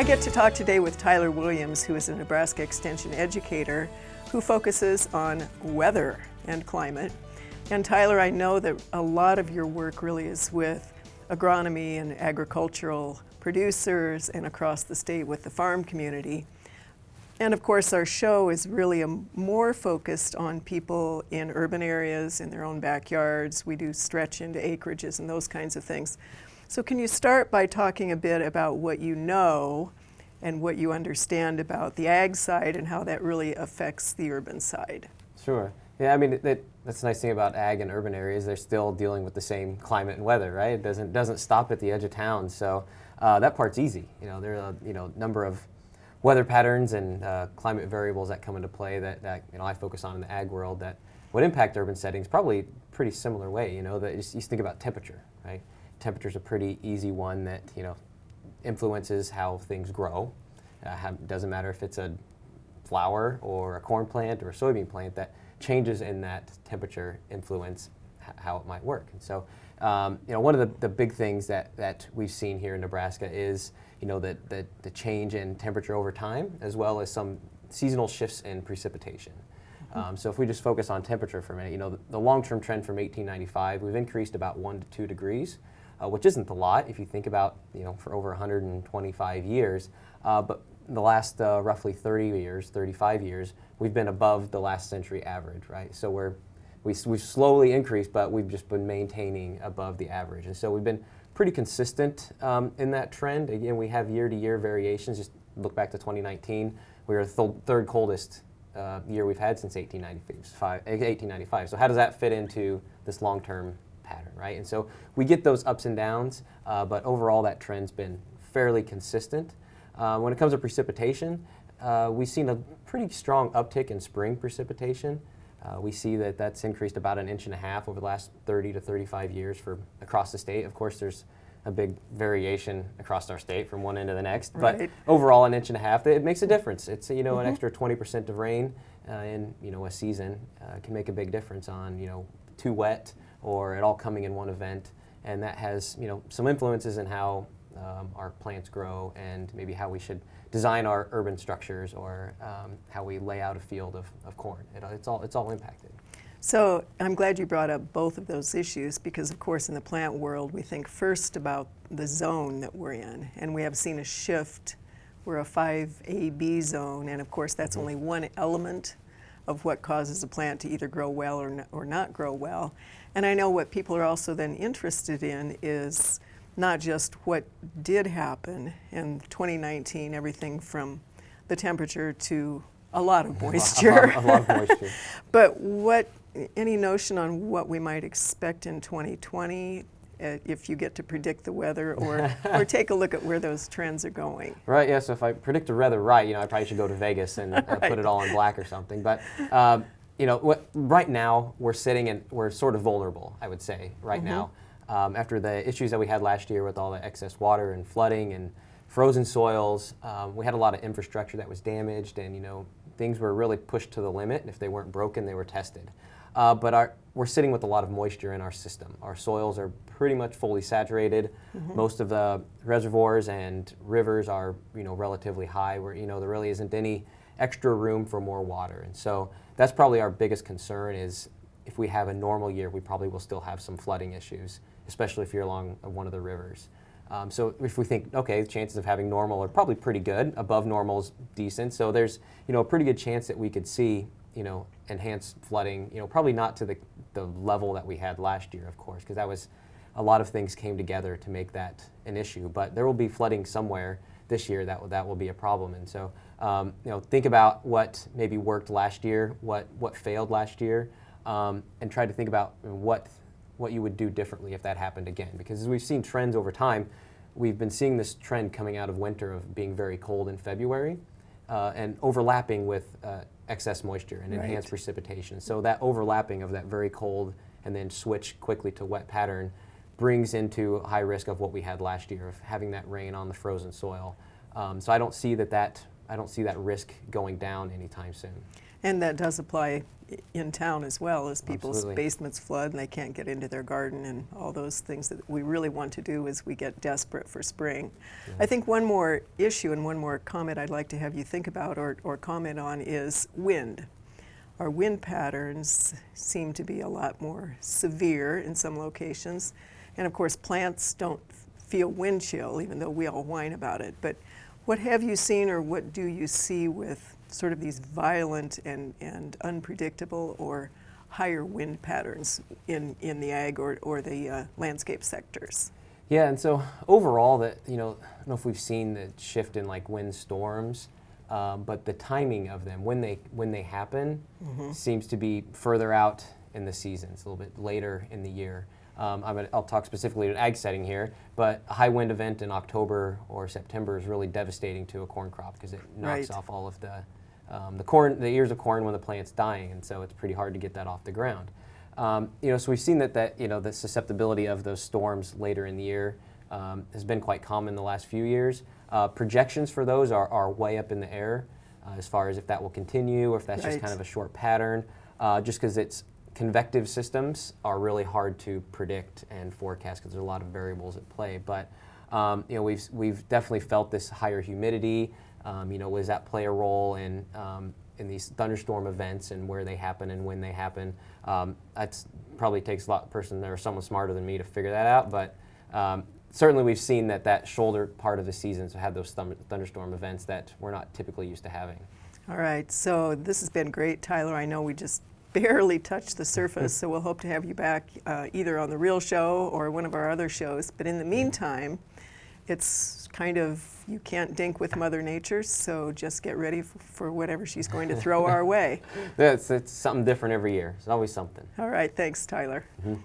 I get to talk today with Tyler Williams, who is a Nebraska Extension educator who focuses on weather and climate. And Tyler, I know that a lot of your work really is with agronomy and agricultural producers and across the state with the farm community. And of course, our show is really more focused on people in urban areas, in their own backyards. We do stretch into acreages and those kinds of things. So can you start by talking a bit about what you know and what you understand about the ag side and how that really affects the urban side? Sure. Yeah, I mean, that's the nice thing about ag and urban areas. They're still dealing with the same climate and weather, right? It doesn't stop at the edge of town. So that part's easy. There are a number of weather patterns and climate variables that come into play that I focus on in the ag world that would impact urban settings probably pretty similar way. That you think about temperature, right? Temperature's a pretty easy one that influences how things grow. Doesn't matter if it's a flower or a corn plant or a soybean plant, that changes in that temperature influence how it might work. And so one of the big things that we've seen here in Nebraska is the change in temperature over time, as well as some seasonal shifts in precipitation. So if we just focus on temperature for a minute, the long-term trend from 1895, we've increased about 1 to 2 degrees, which isn't a lot if you think about, for over 125 years. But the last roughly 35 years, we've been above the last century average, right? So we've slowly increased, but we've just been maintaining above the average. And so we've been pretty consistent in that trend. Again, we have year-to-year variations. Just look back to 2019. We were the third coldest year we've had since 1895. So how does that fit into this long-term pattern, right? And so we get those ups and downs, but overall that trend's been fairly consistent. When it comes to precipitation, we've seen a pretty strong uptick in spring precipitation. We see that that's increased about 1.5 inches over the last 30 to 35 years for across the state. Of course, there's a big variation across our state from one end to the next, right. But overall 1.5 inches, it makes a difference. It's an extra 20% of rain in a season can make a big difference on too wet or it all coming in one event, and that has some influences in how our plants grow and maybe how we should design our urban structures or how we lay out a field of corn. It's all impacted. So I'm glad you brought up both of those issues because, of course, in the plant world, we think first about the zone that we're in, and we have seen a shift. We're a 5AB zone, and of course, that's only one element of what causes a plant to either grow well or not grow well. And I know what people are also then interested in is not just what did happen in 2019, everything from the temperature to a lot of moisture. a lot of moisture. But any notion on what we might expect in 2020 if you get to predict the weather or take a look at where those trends are going? Right, yeah, so if I predict the weather right, I probably should go to Vegas and right. Put it all in black or something. But, right now we're sort of vulnerable, I would say, right now. After the issues that we had last year with all the excess water and flooding and frozen soils, we had a lot of infrastructure that was damaged and, things were really pushed to the limit. If they weren't broken, they were tested. But we're sitting with a lot of moisture in our system. Our soils are pretty much fully saturated. Most of the reservoirs and rivers are, relatively high where, there really isn't any extra room for more water. And so that's probably our biggest concern is if we have a normal year, we probably will still have some flooding issues, especially if you're along one of the rivers. So if we think, okay, the chances of having normal are probably pretty good. Above normal is decent. So there's, a pretty good chance that we could see, enhanced flooding, probably not to the level that we had last year, of course, because that was a lot of things came together to make that an issue. But there will be flooding somewhere this year that will be a problem. And so, think about what maybe worked last year, what failed last year, and try to think about what you would do differently if that happened again. Because as we've seen trends over time, we've been seeing this trend coming out of winter of being very cold in February and overlapping with excess moisture and enhanced precipitation. So that overlapping of that very cold and then switch quickly to wet pattern brings into high risk of what we had last year of having that rain on the frozen soil. So I don't see that I don't see that risk going down anytime soon. And that does apply in town as well, as people's Absolutely. basements flood and they can't get into their garden and all those things that we really want to do as we get desperate for spring. Yeah. I think one more issue and one more comment I'd like to have you think about or comment on is wind. Our wind patterns seem to be a lot more severe in some locations. And of course, plants don't feel wind chill, even though we all whine about it. But what have you seen or what do you see with sort of these violent and unpredictable or higher wind patterns in the ag or the landscape sectors? Yeah, and so overall, that I don't know if we've seen the shift in like wind storms, but the timing of them when they happen seems to be further out in the seasons, a little bit later in the year. I'll talk specifically to an ag setting here, but a high wind event in October or September is really devastating to a corn crop because it knocks off all of the ears of corn when the plant's dying, and so it's pretty hard to get that off the ground. So we've seen that the susceptibility of those storms later in the year has been quite common the last few years. Projections for those are way up in the air as far as if that will continue or if that's just kind of a short pattern, just because it's convective systems are really hard to predict and forecast because there's a lot of variables at play. But we've definitely felt this higher humidity. Does that play a role in these thunderstorm events and where they happen and when they happen? That's probably takes a lot of person or someone smarter than me to figure that out. But certainly we've seen that shoulder part of the seasons had those thunderstorm events that we're not typically used to having. All right, so this has been great, Tyler. I know we just barely touched the surface, so we'll hope to have you back either on The Real Show or one of our other shows. But in the meantime, it's kind of, you can't dink with Mother Nature, so just get ready for whatever she's going to throw our way. It's something different every year. It's always something. All right, thanks, Tyler. Mm-hmm.